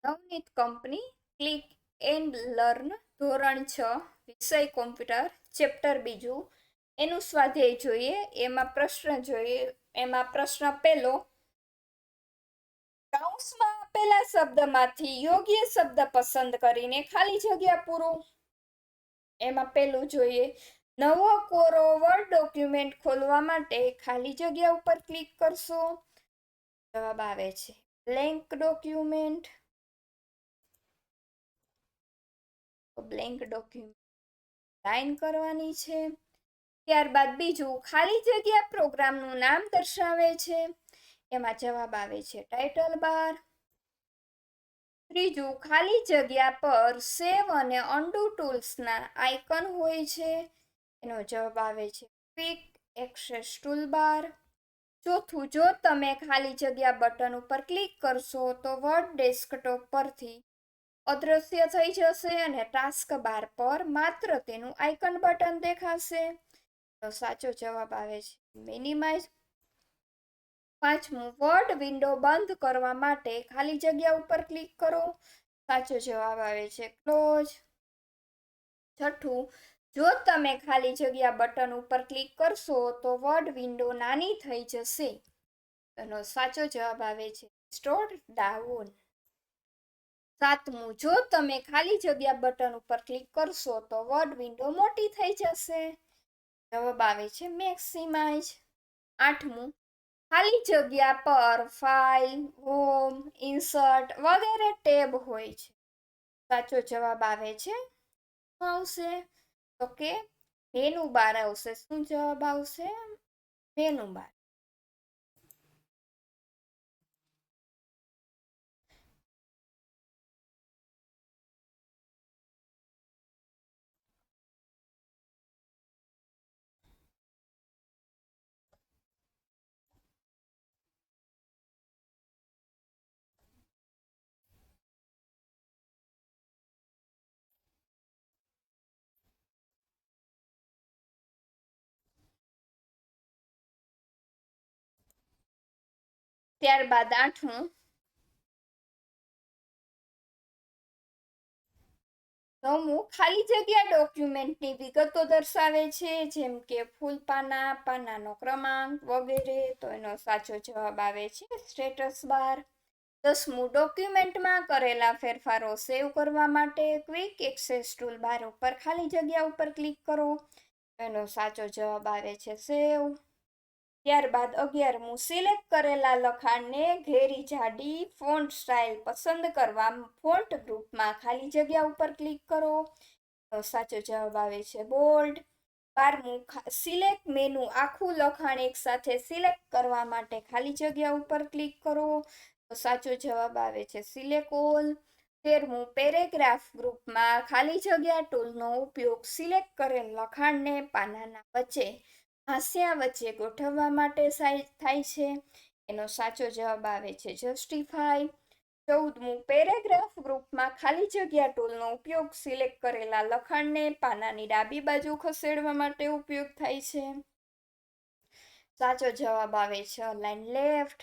Navneet company click and learn ધોરણ 6 વિષય computer chapter બીજું એનું સ્વાધ્યાય જોઈએ. એમાં પ્રશ્ન પહેલો, કૌંસમાં આપેલા શબ્દમાંથી યોગ્ય શબ્દ પસંદ કરીને ખાલી જગ્યા પૂરો. એમાં પહેલું જોઈએ, નવો કોરો વર્ડ ડોક્યુમેન્ટ ખોલવા માટે ખાલી જગ્યા ઉપર ક્લિક કરશો. જવાબ આવે છે blank document. Blank document line કરવાની છે. ત્યારબાદ બીજું, ખાલી જગ્યા પ્રોગ્રામનું નામ દર્શાવે છે. એમાં જવાબ આવે છે ટાઇટલ બાર. ત્રીજું, ખાલી જગ્યા પર સેવ અને અન્ડુ ટૂલ્સના આઇકન હોય છે. એનો જવાબ આવે છે ક્વિક એક્સેસ ટૂલબાર. ચોથું, જો તમે ખાલી જગ્યા બટન ઉપર ક્લિક કરશો તો વર્ડ ડેસ્કટોપ પરથી અદ્રશ્ય થઈ જશે અને ટાસ્ક બાર પર માત્ર તેનું આઇકન બટન દેખાશે. તો સાચો જવાબ આવે છે મિનિમાઇઝ. પાંચમું, વર્ડ વિન્ડો બંધ કરવા માટે ખાલી જગ્યા ઉપર ક્લિક કરો. સાચો જવાબ આવે છે ક્લોઝ. છઠ્ઠું, જો તમે ખાલી જગ્યા બટન ઉપર ક્લિક કરશો તો વર્ડ વિન્ડો નાની થઈ જશે. એનો સાચો જવાબ આવે છે સ્ટોર ડાઉન. સાતમું, જો તમે ખાલી જગ્યા બટન ઉપર ક્લિક કરશો તો વર્ડ વિન્ડો મોટી થઈ જશે. જવાબ આવે છે મેક્સિમાઇઝ. આઠમું, ખાલી જગ્યા પર ફાઇલ, હોમ, ઇન્સર્ટ વગેરે ટેબ હોય છે. સાચો જવાબ આવે છે આવશે તો કે મેનુ બાર આવશે. શું જવાબ આવશે? Menu bar. ત્યારબાદ આઠમું, નવમું, ખાલી જગ્યા ડોક્યુમેન્ટની વિગતો દર્શાવે છે, જેમ કે ફૂલ પાના, પાનાનો ક્રમાંક વગેરે. તો એનો સાચો જવાબ આવે છે સ્ટેટસ બાર. દસમું, ડોક્યુમેન્ટમાં કરેલા ફેરફારો સેવ કરવા માટે ક્વિક એક્સેસ ટૂલ બાર ઉપર ખાલી જગ્યા ઉપર ક્લિક કરો. એનો સાચો જવાબ આવે છે સેવ. ત્યારબાદ 11મું, સિલેક્ટ કરેલા લખાણને ઘેરી જાડી ફોન્ટ સ્ટાઇલ પસંદ કરવા ફોન્ટ ગ્રુપમાં ખાલી જગ્યા ઉપર ક્લિક કરો. તો સાચો જવાબ આવે છે બોલ્ડ. 12મું, સિલેક્ટ મેનુ આખું લખાણ એકસાથે સિલેક્ટ કરવા માટે ખાલી જગ્યા ઉપર ક્લિક કરો. તો સાચો જવાબ આવે છે સિલેક્ટ ઓલ. 13મું, પેરેગ્રાફ ગ્રુપમાં ખાલી જગ્યા ટૂલનો ઉપયોગ સિલેક્ટ કરેલ લખાણને પાનાના વચ્ચે હાંસિયા વચ્ચે ગોઠવવા માટે થાય છે. એનો સાચો જવાબ આવે છે જસ્ટિફાઈ. 14મું, પેરેગ્રાફ ગ્રુપમાં ખાલી જગ્યા ટૂલનો ઉપયોગ સિલેક્ટ કરેલા લખાણને પાનાની ડાબી બાજુ ખસેડવા માટે ઉપયોગ થાય છે. સાચો જવાબ આવે છે અલાઇન લેફ્ટ.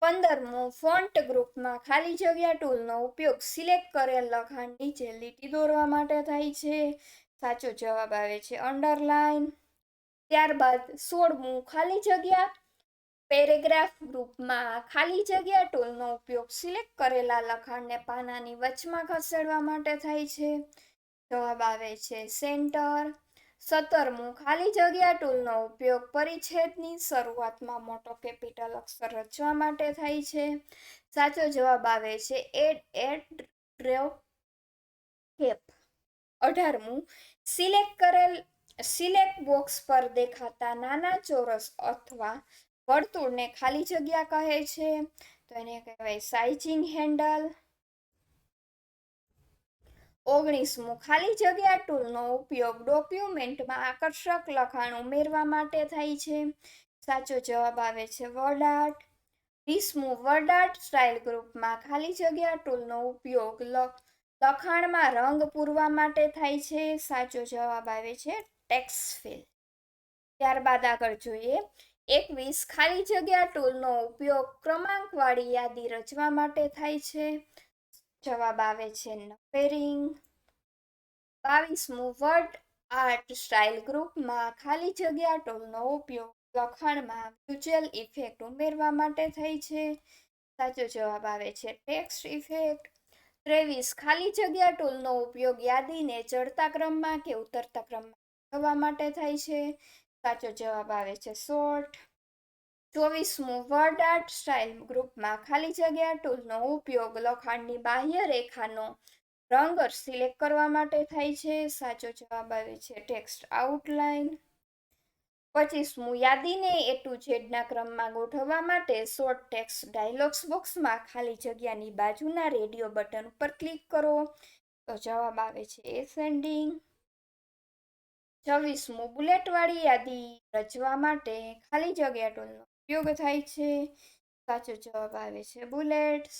15મું, ફોન્ટ ગ્રુપમાં ખાલી જગ્યા ટૂલનો ઉપયોગ સિલેક્ટ કરેલ લખાણ નીચે લીટી દોરવા માટે થાય છે. સાચો જવાબ આવે છે અંડરલાઇન. ત્યારબાદ 16મું, ખાલી જગ્યા પેરેગ્રાફ ગ્રુપમાં ખાલી જગ્યા ટૂલનો ઉપયોગ સિલેક્ટ કરેલા લખાણને પાનાની વચમાં ખસેડવા માટે થાય છે. જવાબ આવે છે સેન્ટર. 17મું, ખાલી જગ્યા ટૂલનો ઉપયોગ પરિચ્છેદની શરૂઆતમાં મોટો કેપિટલ અક્ષર રચવા માટે થાય છે. સાચો જવાબ આવે છે એડ ડ્રેવ કેપ. 18મું, સિલેક્ટ બોક્સ પર દેખાતા નાના ચોરસ અથવા વર્તુળને ખાલી જગ્યા કહે છે. તો એને કહેવાય સાઇઝિંગ હેન્ડલ. 19મું, ખાલી જગ્યા ટૂલનો ઉપયોગ ડોક્યુમેન્ટમાં આકર્ષક લખાણ ઉમેરવા માટે થાય છે. સાચો જવાબ આવે છે વર્ડ આર્ટ. 20મું, વર્ડ આર્ટ સ્ટાઇલ ગ્રુપમાં ખાલી જગ્યા ટૂલનો ઉપયોગ લખાણમાં રંગ પૂરવા માટે થાય છે. સાચો જવાબ આવે છે ટેક્સ્ટ ફિલ. ત્યારબાદ આગળ જોઈએ 21, ખાલી જગ્યા ટૂલનો ઉપયોગ ક્રમાંકવાળી યાદી રચવા માટે થાય છે. જવાબ આવે છે નંબરિંગ. 22મું વર્ડ આર્ટ સ્ટાઇલ ગ્રુપમાં ખાલી જગ્યા ટૂલનો ઉપયોગ લખાણમાં વિઝ્યુઅલ ઇફેક્ટ ઉમેરવા માટે થાય છે. સાચો જવાબ આવે છે ટેક્સ્ટ ઇફેક્ટ. 23 ખાલી જગ્યા ટૂલનો ઉપયોગ યાદીને ચડતા ક્રમમાં કે ઉતરતા ક્રમમાં થવા માટે થાય છે. સાચો જવાબ આવે છે શોર્ટ. 24મું વર્ડ આર્ટ સ્ટાઇલ ગ્રુપમાં ખાલી જગ્યા ટૂલનો ઉપયોગ લખાણની બાહ્ય રેખાનો રંગ સિલેક્ટ કરવા માટે થાય છે. સાચો જવાબ આવે છે ટેક્સ્ટ આઉટલાઇન. 25મું યાદીને A to Z ના ક્રમમાં ગોઠવવા માટે શોર્ટ ટેક્સ્ટ ડાયલોગ્સ બોક્સમાં ખાલી જગ્યાની બાજુના રેડિયો બટન ઉપર ક્લિક કરો. તો જવાબ આવે છે એસેન્ડિંગ. 26મું બુલેટવાળી યાદી રચવા માટે ખાલી જગ્યા ટૂલનો ઉપયોગ થાય છે. સાચો જવાબ આવે છે બુલેટ્સ.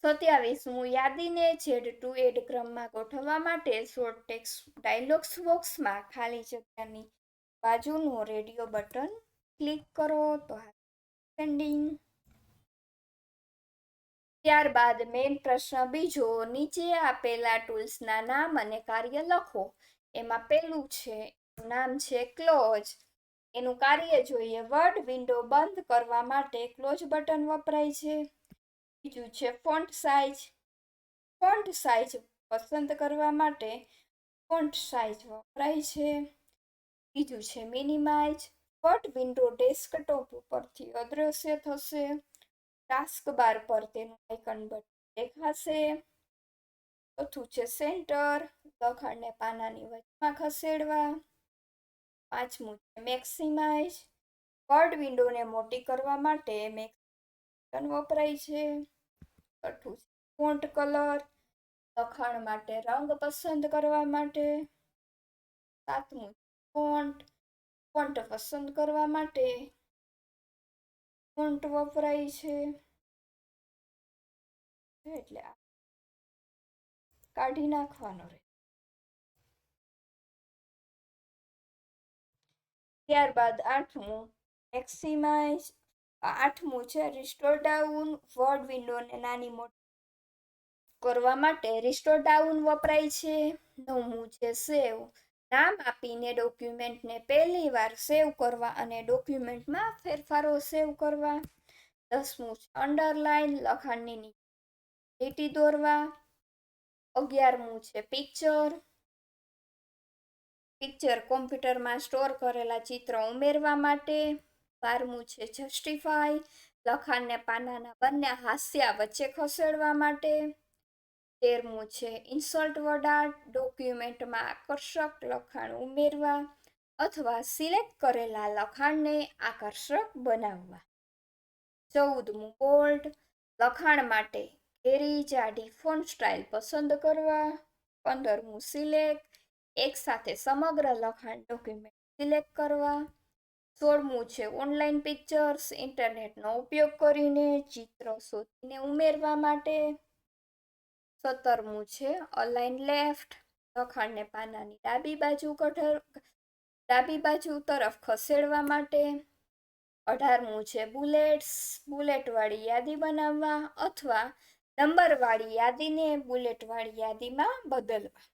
27મું યાદીને Z to એડ ક્રમમાં ગોઠવવા માટે શોર્ટ ટેક્સ્ટ ડાયલોગ્સ બોક્સમાં ખાલી જગ્યાની બાજુનું રેડિયો બટન ક્લિક કરો. તો એસેન્ડિંગ. ત્યારબાદ મેઇન પ્રશ્ન બીજો, નીચે આપેલા ટૂલ્સના નામ અને કાર્ય લખો. એમાં પેલું છે નામ છે ક્લોઝ. એનું કાર્ય જોઈએ વર્ડ વિન્ડો બંધ કરવા માટે ક્લોઝ બટન વપરાય છે. બીજું છે ફોન્ટ સાઇઝ. ફોન્ટ સાઇઝ પસંદ કરવા માટે ફોન્ટ સાઇઝ વપરાય છે. બીજું છે મિનિમાઇઝ. વર્ડ વિન્ડો ડેસ્કટોપ ઉપરથી અદ્રશ્ય થશે. ટાસ્ક બાર પર તેનું આઇકન બટન દેખાશે. ચોથું છે સેન્ટર. લખાણને પાનાની વચમાં ખસેડવા. પાંચમું છે મેક્સિમાઇઝ. વર્ડ વિન્ડોને મોટી કરવા માટે બટન વપરાય છે. છઠ્ઠું છે ફોન્ટ કલર. લખાણ માટે રંગ પસંદ કરવા માટે. સાતમું ફોન્ટ. ફોન્ટ પસંદ કરવા માટે ફોન્ટ વપરાય છે. એટલે કાઢી નાખવાનો રહે. ત્યારબાદ આઠમું મેક્સિમાઇઝ. આઠમું છે રિસ્ટોર ડાઉન. વર્ડ વિન્ડોને નાની મોટી કરવા માટે રિસ્ટોર ડાઉન વપરાય છે. નવમું છે સેવ. નામ આપીને ડોક્યુમેન્ટને પહેલી વાર સેવ કરવા અને ડોક્યુમેન્ટમાં ફેરફારો સેવ કરવા. 10મું છે અંડરલાઇન. લખાણની નીચે લીટી દોરવા. 11મું છે પિક્ચર. પિક્ચર કોમ્પ્યુટરમાં સ્ટોર કરેલા ચિત્ર ઉમેરવા માટે. 12મું છે જસ્ટિફાઈ. લખાણને પાનાના બંને હાંસિયા વચ્ચે ખસેડવા માટે. 13મું છે ઇન્સર્ટ વર્ડ આર્ટ. ડોક્યુમેન્ટમાં આકર્ષક લખાણ ઉમેરવા અથવા સિલેક્ટ કરેલા લખાણને આકર્ષક બનાવવા. 14મું બોલ્ડ. લખાણ માટે ઘેરી જાડી ફોન્ટ સ્ટાઇલ પસંદ કરવા. 15મું સિલેક્ટ. એક સાથે સમગ્ર લખાણ ડોક્યુમેન્ટ સિલેક્ટ કરવા. 16મું છે ઓનલાઈન પિક્ચર્સ. ઇન્ટરનેટનો ઉપયોગ કરીને ચિત્ર શોધીને ઉમેરવા માટે. 17મું છે અલાઇન લેફ્ટ. લખાણને પાનાની ડાબી બાજુ તરફ ખસેડવા માટે. 18મું છે બુલેટ્સ. બુલેટવાળી યાદી બનાવવા અથવા નંબરવાળી યાદીને બુલેટવાળી યાદીમાં બદલવા.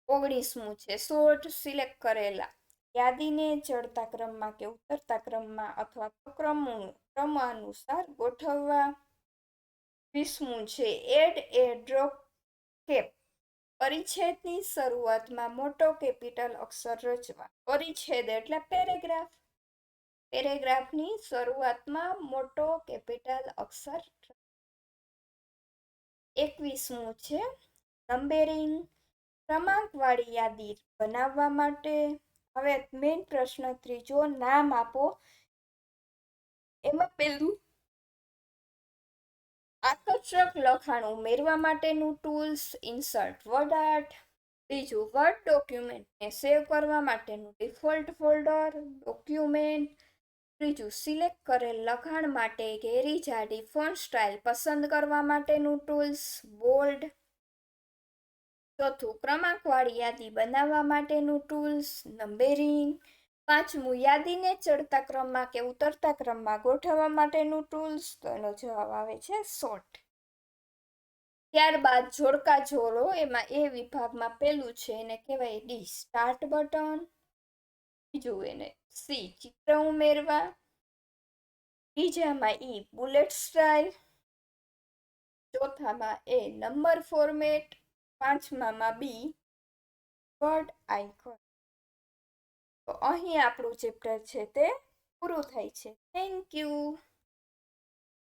19મું છે સોર્ટ. સિલેક્ટ કરેલા યાદીને ચડતા ક્રમમાં કે ઉતરતા ક્રમમાં અથવા તો ક્રમ અનુસાર ગોઠવવા. 20મું છે એડ એ ડ્રોપ કેપ. પરિચ્છેદની શરૂઆતમાં મોટો કેપિટલ અક્ષર રચવા. પરિચ્છેદ એટલે પેરેગ્રાફ. પેરેગ્રાફની શરૂઆતમાં મોટો કેપિટલ અક્ષર. 21મું છે નંબરિંગ. ક્રમાંકવાળી યાદી બનાવવા માટે. હવે મેઇન પ્રશ્ન ત્રીજો, નામ આપો. એમાં પેલું આકર્ષક લખાણ ઉમેરવા માટેનું ટૂલ્સ ઇન્સર્ટ વર્ડ આર્ટ. બીજું વર્ડ ડોક્યુમેન્ટને સેવ કરવા માટેનું ડિફોલ્ટ ફોલ્ડર ડોક્યુમેન્ટ. ત્રીજું સિલેક્ટ કરેલ લખાણ માટે ઘેરી જાડી ફોન્ટ સ્ટાઇલ પસંદ કરવા માટેનું ટૂલ્સ બોલ્ડ. ચોથું ક્રમાંકવાળી યાદી બનાવવા માટેનું ટૂલ્સ નંબરિંગ. પાંચમું યાદીને ચડતા ક્રમમાં કે ઉતરતા ક્રમમાં ગોઠવવા માટેનું ટૂલ્સ. તો એનો જવાબ આવે છે સોર્ટ. ત્યારબાદ જોડકા જોડો, એમાં એ વિભાગમાં પેલું છે એને કહેવાય ડી સ્ટાર્ટ બટન, બીજું એને સી ચિત્ર ઉમેરવા, ત્રીજામાં ઈ બુલેટ સ્ટાઇલ, ચોથામાં એ નંબર ફોર્મેટ, પાંચમામાં બી વર્ડ આઇકન. તો અહીં આપણું ચેપ્ટર છે તે પૂરું થાય છે. Thank you.